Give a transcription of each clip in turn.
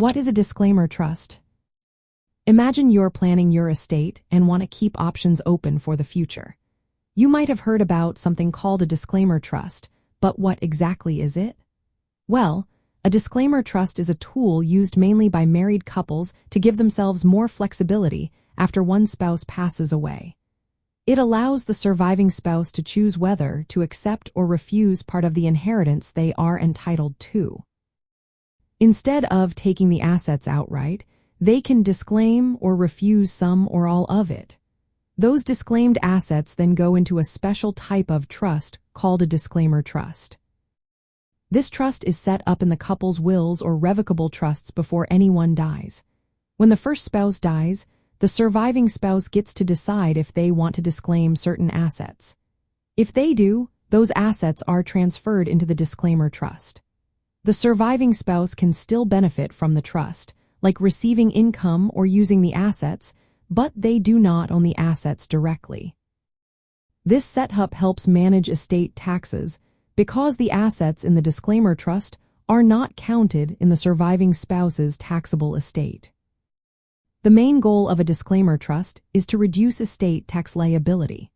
What is a disclaimer trust? Imagine you're planning your estate and want to keep options open for the future. You might have heard about something called a disclaimer trust, but what exactly is it? Well, a disclaimer trust is a tool used mainly by married couples to give themselves more flexibility after one spouse passes away. It allows the surviving spouse to choose whether to accept or refuse part of the inheritance they are entitled to. Instead of taking the assets outright, they can disclaim or refuse some or all of it. Those disclaimed assets then go into a special type of trust called a disclaimer trust. This trust is set up in the couple's wills or revocable trusts before anyone dies. When the first spouse dies, the surviving spouse gets to decide if they want to disclaim certain assets. If they do, those assets are transferred into the disclaimer trust. The surviving spouse can still benefit from the trust, like receiving income or using the assets, but they do not own the assets directly. This setup helps manage estate taxes because the assets in the disclaimer trust are not counted in the surviving spouse's taxable estate. The main goal of a disclaimer trust is to reduce estate tax liability.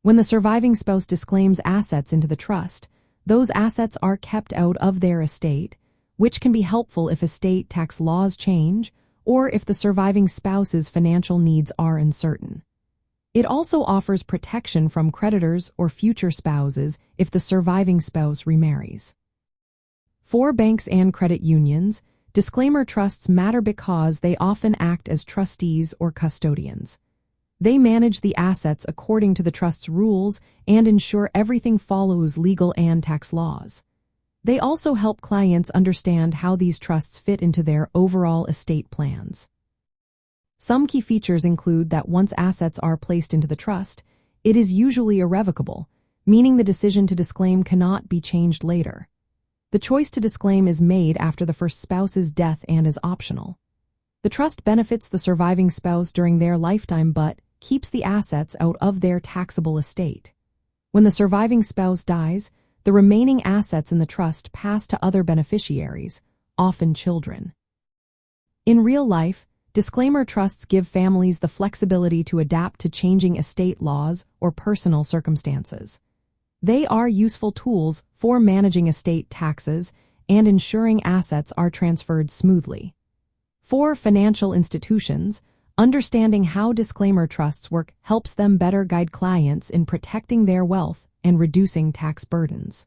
When the surviving spouse disclaims assets into the trust, those assets are kept out of their estate, which can be helpful if estate tax laws change or if the surviving spouse's financial needs are uncertain. It also offers protection from creditors or future spouses if the surviving spouse remarries. For banks and credit unions, disclaimer trusts matter because they often act as trustees or custodians. They manage the assets according to the trust's rules and ensure everything follows legal and tax laws. They also help clients understand how these trusts fit into their overall estate plans. Some key features include that once assets are placed into the trust, it is usually irrevocable, meaning the decision to disclaim cannot be changed later. The choice to disclaim is made after the first spouse's death and is optional. The trust benefits the surviving spouse during their lifetime but keeps the assets out of their taxable estate. When the surviving spouse dies, the remaining assets in the trust pass to other beneficiaries, often children. In real life, disclaimer trusts give families the flexibility to adapt to changing estate laws or personal circumstances. They are useful tools for managing estate taxes and ensuring assets are transferred smoothly. For financial institutions, understanding how disclaimer trusts work helps them better guide clients in protecting their wealth and reducing tax burdens.